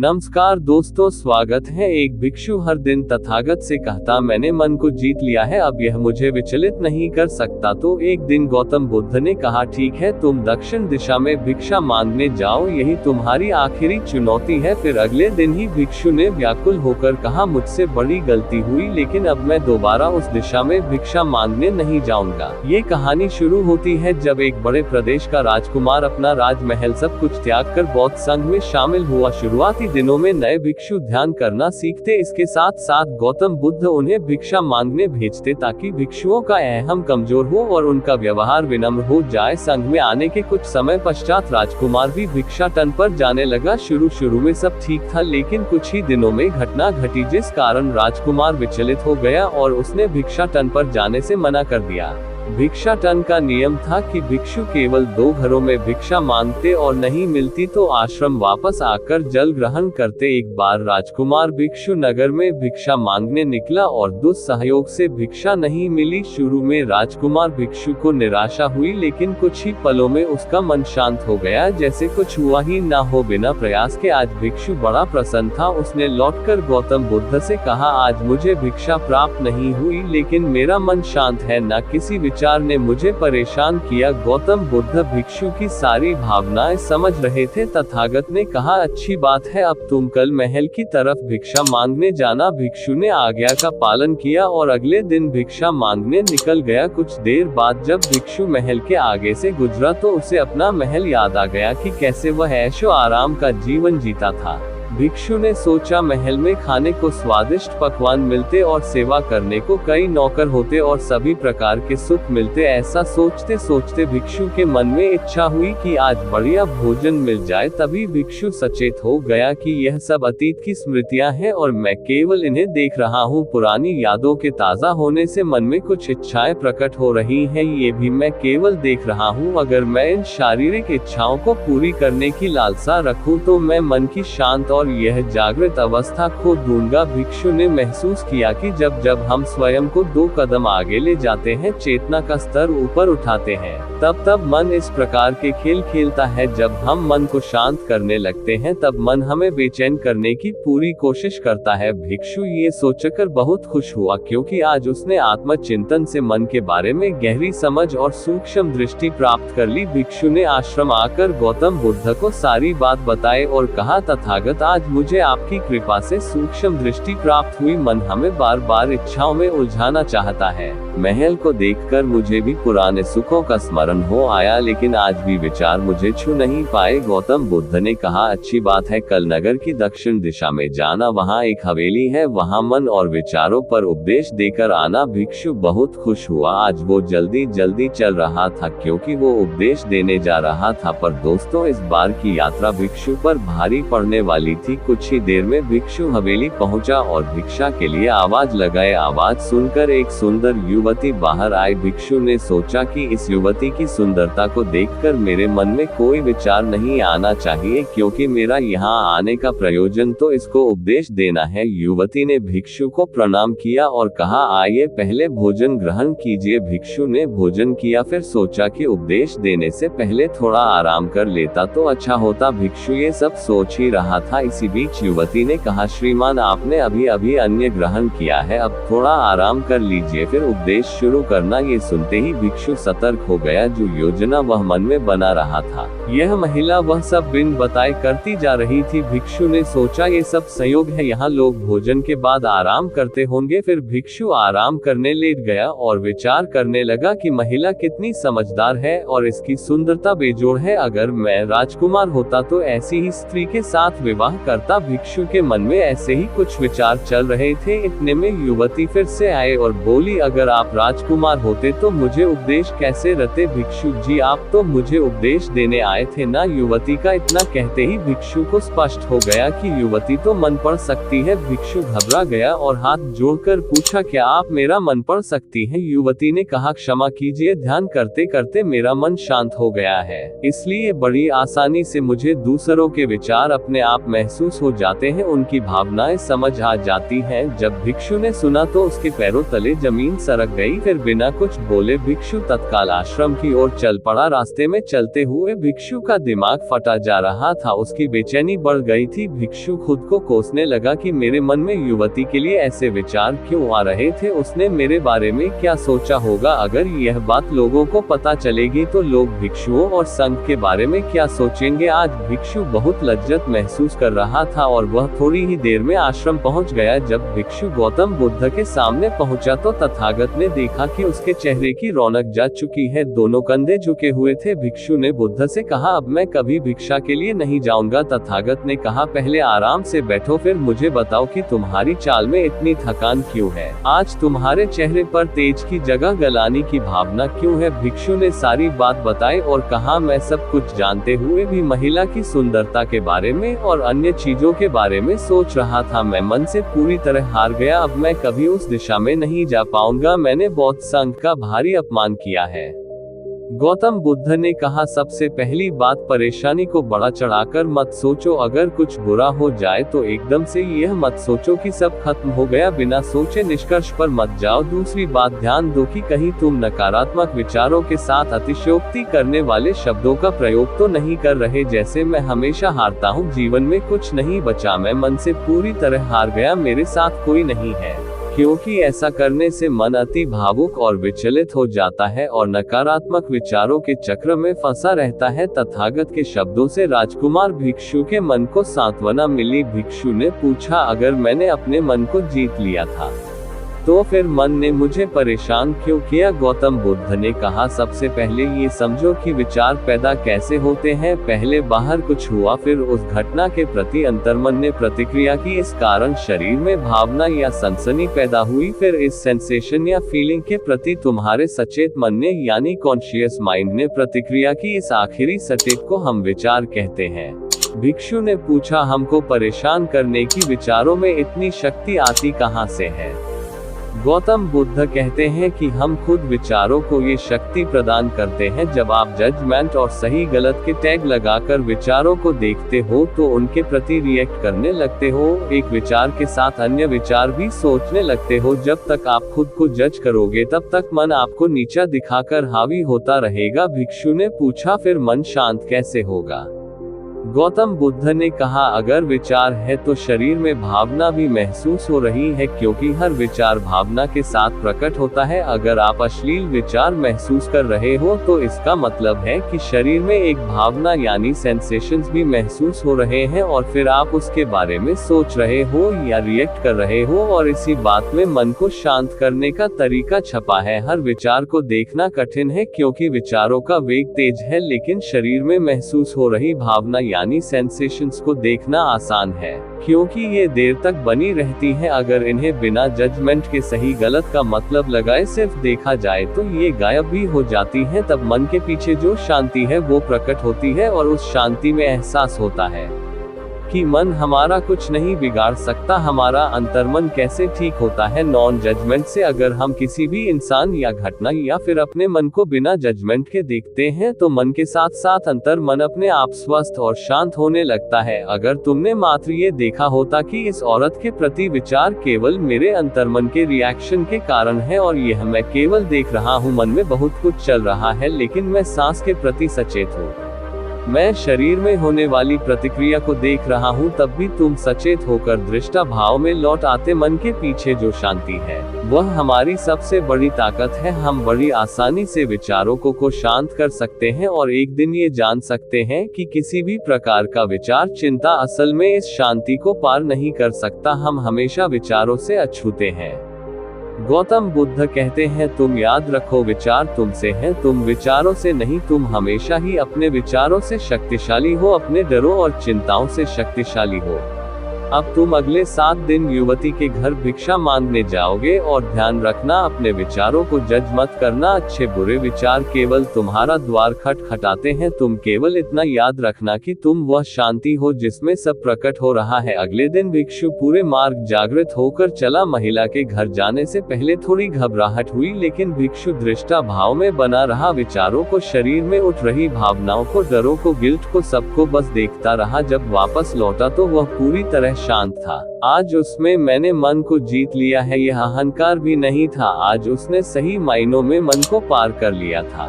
नमस्कार दोस्तों, स्वागत है। एक भिक्षु हर दिन तथागत से कहता, मैंने मन को जीत लिया है, अब यह मुझे विचलित नहीं कर सकता। तो एक दिन गौतम बुद्ध ने कहा, ठीक है, तुम दक्षिण दिशा में भिक्षा मांगने जाओ, यही तुम्हारी आखिरी चुनौती है। फिर अगले दिन ही भिक्षु ने व्याकुल होकर कहा, मुझसे बड़ी गलती हुई, लेकिन अब मैं दोबारा उस दिशा में भिक्षा मांगने नहीं जाऊंगा। ये कहानी शुरू होती है जब एक बड़े प्रदेश का राजकुमार अपना राजमहल सब कुछ त्याग कर बौद्ध संघ में शामिल हुआ। शुरुआती दिनों में नए भिक्षु ध्यान करना सीखते, इसके साथ साथ गौतम बुद्ध उन्हें भिक्षा मांगने भेजते ताकि भिक्षुओं का अहम कमजोर हो और उनका व्यवहार विनम्र हो जाए। संघ में आने के कुछ समय पश्चात राजकुमार भी भिक्षाटन पर जाने लगा। शुरू में सब ठीक था, लेकिन कुछ ही दिनों में घटना घटी जिस कारण राजकुमार विचलित हो गया और उसने भिक्षाटन पर जाने से मना कर दिया। भिक्षाटन का नियम था कि भिक्षु केवल 2 घरों में भिक्षा मांगते और नहीं मिलती तो आश्रम वापस आकर जल ग्रहण करते। एक बार राजकुमार भिक्षु नगर में भिक्षा मांगने निकला और दुस्सहयोग से भिक्षा नहीं मिली। शुरू में राजकुमार भिक्षु को निराशा हुई, लेकिन कुछ ही पलों में उसका मन शांत हो गया, जैसे कुछ हुआ ही ना हो। बिना प्रयास के आज भिक्षु बड़ा प्रसन्न था। उसने लौटकर गौतम बुद्ध से कहा, आज मुझे भिक्षा प्राप्त नहीं हुई, लेकिन मेरा मन शांत है, न किसी विचार ने मुझे परेशान किया। गौतम बुद्ध भिक्षु की सारी भावनाएं समझ रहे थे। तथागत ने कहा, अच्छी बात है, अब तुम कल महल की तरफ भिक्षा मांगने जाना। भिक्षु ने आज्ञा का पालन किया और अगले दिन भिक्षा मांगने निकल गया। कुछ देर बाद जब भिक्षु महल के आगे से गुजरा तो उसे अपना महल याद आ गया कि कैसे वह ऐशो आराम का जीवन जीता था। भिक्षु ने सोचा, महल में खाने को स्वादिष्ट पकवान मिलते और सेवा करने को कई नौकर होते और सभी प्रकार के सुख मिलते। ऐसा सोचते सोचते भिक्षु के मन में इच्छा हुई कि आज बढ़िया भोजन मिल जाए। तभी भिक्षु सचेत हो गया कि यह सब अतीत की स्मृतियां हैं और मैं केवल इन्हें देख रहा हूँ। पुरानी यादों के ताज़ा होने से मन में कुछ इच्छाएं प्रकट हो रही हैं, ये भी मैं केवल देख रहा हूँ। अगर मैं इन शारीरिक इच्छाओं को पूरी करने की लालसा रखूँ तो मैं मन की शांत और यह जागृत अवस्था खो दूंगा। भिक्षु ने महसूस किया कि जब हम स्वयं को 2 कदम आगे ले जाते हैं, चेतना का स्तर ऊपर उठाते हैं, तब मन इस प्रकार के खेल खेलता है। जब हम मन को शांत करने लगते हैं तब मन हमें बेचैन करने की पूरी कोशिश करता है। भिक्षु ये सोचकर बहुत खुश हुआ, क्योंकि आज उसने आत्मचिंतन से मन के बारे में गहरी समझ और सूक्ष्म दृष्टि प्राप्त कर ली। भिक्षु ने आश्रम आकर गौतम बुद्ध को सारी बात बताई और कहा, तथागत, आज मुझे आपकी कृपा से सूक्ष्म दृष्टि प्राप्त हुई। मन हमें बार बार इच्छाओं में उलझाना चाहता है। महल को देखकर मुझे भी पुराने सुखों का स्मरण हो आया, लेकिन आज भी विचार मुझे छू नहीं पाए। गौतम बुद्ध ने कहा, अच्छी बात है, कल नगर की दक्षिण दिशा में जाना, वहाँ एक हवेली है, वहाँ मन और विचारों पर उपदेश देकर आना। भिक्षु बहुत खुश हुआ। आज वो जल्दी जल्दी चल रहा था क्योंकि वो उपदेश देने जा रहा था। पर दोस्तों, इस बार की यात्रा भिक्षु पर भारी पड़ने वाली थी। कुछ ही देर में भिक्षु हवेली पहुंचा और भिक्षा के लिए आवाज लगाए। आवाज सुनकर एक सुंदर युवती बाहर आई। भिक्षु ने सोचा कि इस युवती की सुंदरता को देखकर मेरे मन में कोई विचार नहीं आना चाहिए, क्योंकि मेरा यहाँ आने का प्रयोजन तो इसको उपदेश देना है। युवती ने भिक्षु को प्रणाम किया और कहा, आइए पहले भोजन ग्रहण कीजिए। भिक्षु ने भोजन किया, फिर सोचा कि उपदेश देने से पहले थोड़ा आराम कर लेता तो अच्छा होता। भिक्षु ये सब सोच ही रहा था। इसी बीच युवती ने कहा, श्रीमान, आपने अभी अभी अन्न ग्रहण किया है, अब थोड़ा आराम कर लीजिए, फिर उपदेश शुरू करना। ये सुनते ही भिक्षु सतर्क हो गया। जो योजना वह मन में बना रहा था, यह महिला वह सब बिन बताए करती जा रही थी। भिक्षु ने सोचा, ये सब संयोग है, यहाँ लोग भोजन के बाद आराम करते होंगे। फिर भिक्षु आराम करने लेट गया और विचार करने लगा कि महिला कितनी समझदार है और इसकी सुंदरता बेजोड़ है। अगर मैं राजकुमार होता तो ऐसी ही स्त्री के साथ विवाह करता। भिक्षु के मन में ऐसे ही कुछ विचार चल रहे थे। इतने में युवती फिर से आए और बोली, अगर आप राजकुमार होते तो मुझे उपदेश कैसे रहते? भिक्षु जी, आप तो मुझे उपदेश देने आए थे ना? युवती का इतना कहते ही भिक्षु को स्पष्ट हो गया कि युवती तो मन पढ़ सकती है। भिक्षु घबरा गया और हाथ जोड़कर पूछा, क्या आप मेरा मन पढ़ सकती हैं? युवती ने कहा, क्षमा कीजिए, ध्यान करते करते मेरा मन शांत हो गया है, इसलिए बड़ी आसानी से मुझे दूसरों के विचार अपने आप महसूस हो जाते हैं, उनकी भावनाएं समझ आ जाती हैं। जब भिक्षु ने सुना तो उसके पैरों तले जमीन सरक गई। फिर बिना कुछ बोले भिक्षु तत्काल आश्रम की ओर चल पड़ा। रास्ते में चलते हुए भिक्षु का दिमाग फटा जा रहा था, उसकी बेचैनी बढ़ गई थी। भिक्षु खुद को कोसने लगा कि मेरे मन में युवती के लिए ऐसे विचार क्यों आ रहे थे, उसने मेरे बारे में क्या सोचा होगा। अगर यह बात लोगों को पता चलेगी तो लोग भिक्षुओं और संघ के बारे में क्या सोचेंगे। आज भिक्षु बहुत लज्जत महसूस कर रहा था और वह थोड़ी ही देर में आश्रम पहुंच गया। जब भिक्षु गौतम बुद्ध के सामने पहुंचा तो तथागत ने देखा कि उसके चेहरे की रौनक जा चुकी है, दोनों कंधे झुके हुए थे। भिक्षु ने बुद्ध से कहा, अब मैं कभी भिक्षा के लिए नहीं जाऊंगा। तथागत ने कहा, पहले आराम से बैठो, फिर मुझे बताओ कि तुम्हारी चाल में इतनी थकान क्यों है, आज तुम्हारे चेहरे पर तेज की जगह गलानी की भावना क्यों है। भिक्षु ने सारी बात बताई और कहा, मैं सब कुछ जानते हुए भी महिला की सुंदरता के बारे में और अन्य चीजों के बारे में सोच रहा था। मैं मन से पूरी तरह हार गया, अब मैं कभी उस दिशा में नहीं जा पाऊंगा। मैंने बौद्ध संघ का भारी अपमान किया है। गौतम बुद्ध ने कहा, सबसे पहली बात, परेशानी को बढ़ा चढ़ाकर मत सोचो। अगर कुछ बुरा हो जाए तो एकदम से यह मत सोचो कि सब खत्म हो गया, बिना सोचे निष्कर्ष पर मत जाओ। दूसरी बात, ध्यान दो कि कहीं तुम नकारात्मक विचारों के साथ अतिशयोक्ति करने वाले शब्दों का प्रयोग तो नहीं कर रहे, जैसे मैं हमेशा हारता हूँ, जीवन में कुछ नहीं बचा, मैं मन से पूरी तरह हार गया, मेरे साथ कोई नहीं है। क्योंकि ऐसा करने से मन अति भावुक और विचलित हो जाता है और नकारात्मक विचारों के चक्र में फंसा रहता है। तथागत के शब्दों से राजकुमार भिक्षु के मन को सांत्वना मिली। भिक्षु ने पूछा, अगर मैंने अपने मन को जीत लिया था तो फिर मन ने मुझे परेशान क्यों किया। गौतम बुद्ध ने कहा, सबसे पहले ये समझो कि विचार पैदा कैसे होते हैं। पहले बाहर कुछ हुआ, फिर उस घटना के प्रति अंतर्मन ने प्रतिक्रिया की, इस कारण शरीर में भावना या सनसनी पैदा हुई। फिर इस सेंसेशन या फीलिंग के प्रति तुम्हारे सचेत मन ने यानी कॉन्शियस माइंड ने प्रतिक्रिया की। इस आखिरी स्टेप को हम विचार कहते हैं। भिक्षु ने पूछा, हमको परेशान करने की विचारों में इतनी शक्ति आती कहाँ से है। गौतम बुद्ध कहते हैं कि हम खुद विचारों को ये शक्ति प्रदान करते हैं। जब आप जजमेंट और सही गलत के टैग लगाकर विचारों को देखते हो तो उनके प्रति रिएक्ट करने लगते हो, एक विचार के साथ अन्य विचार भी सोचने लगते हो। जब तक आप खुद को जज करोगे तब तक मन आपको नीचा दिखाकर हावी होता रहेगा। भिक्षु ने पूछा, फिर मन शांत कैसे होगा। गौतम बुद्ध ने कहा, अगर विचार है तो शरीर में भावना भी महसूस हो रही है, क्योंकि हर विचार भावना के साथ प्रकट होता है। अगर आप अश्लील विचार महसूस कर रहे हो तो इसका मतलब है कि शरीर में एक भावना यानी सेंसेशंस भी महसूस हो रहे हैं और फिर आप उसके बारे में सोच रहे हो या रिएक्ट कर रहे हो, और इसी बात में मन को शांत करने का तरीका छपा है। हर विचार को देखना कठिन है क्योंकि विचारों का वेग तेज है, लेकिन शरीर में महसूस हो रही भावना यानी सेंसेशंस को देखना आसान है, क्योंकि ये देर तक बनी रहती है। अगर इन्हें बिना जजमेंट के सही गलत का मतलब लगाए सिर्फ देखा जाए तो ये गायब भी हो जाती हैं। तब मन के पीछे जो शांति है वो प्रकट होती है और उस शांति में एहसास होता है कि मन हमारा कुछ नहीं बिगाड़ सकता। हमारा अंतर्मन कैसे ठीक होता है नॉन जजमेंट से। अगर हम किसी भी इंसान या घटना या फिर अपने मन को बिना जजमेंट के देखते हैं तो मन के साथ साथ अंतर मन अपने आप स्वस्थ और शांत होने लगता है। अगर तुमने मात्र ये देखा होता कि इस औरत के प्रति विचार केवल मेरे अंतर्मन के रिएक्शन के कारण है और यह मैं केवल देख रहा हूँ, मन में बहुत कुछ चल रहा है लेकिन मैं सांस के प्रति सचेत हूँ, मैं शरीर में होने वाली प्रतिक्रिया को देख रहा हूँ, तब भी तुम सचेत होकर दृष्टा भाव में लौट आते। मन के पीछे जो शांति है वह हमारी सबसे बड़ी ताकत है। हम बड़ी आसानी से विचारों को शांत कर सकते हैं और एक दिन ये जान सकते हैं कि किसी भी प्रकार का विचार चिंता असल में इस शांति को पार नहीं कर सकता। हम हमेशा विचारों से अछूते हैं। गौतम बुद्ध कहते हैं, तुम याद रखो, विचार तुमसे हैं, तुम विचारों से नहीं। तुम हमेशा ही अपने विचारों से शक्तिशाली हो, अपने डरों और चिंताओं से शक्तिशाली हो। अब तुम अगले 7 दिन युवती के घर भिक्षा मांगने जाओगे, और ध्यान रखना अपने विचारों को जज मत करना, अच्छे बुरे विचार केवल तुम्हारा द्वार खटखटाते हैं। तुम केवल इतना याद रखना कि तुम वह शांति हो जिसमें सब प्रकट हो रहा है। अगले दिन भिक्षु पूरे मार्ग जागृत होकर चला। महिला के घर जाने से पहले थोड़ी घबराहट हुई, लेकिन भिक्षु दृष्टा भाव में बना रहा, विचारों को, शरीर में उठ रही भावनाओं को, डरों को, गिल्ट को, सबको बस देखता रहा। जब वापस लौटा तो वह पूरी तरह शांत था। आज उसमें मैंने मन को जीत लिया है, यह अहंकार भी नहीं था। आज उसने सही मायनों में मन को पार कर लिया था।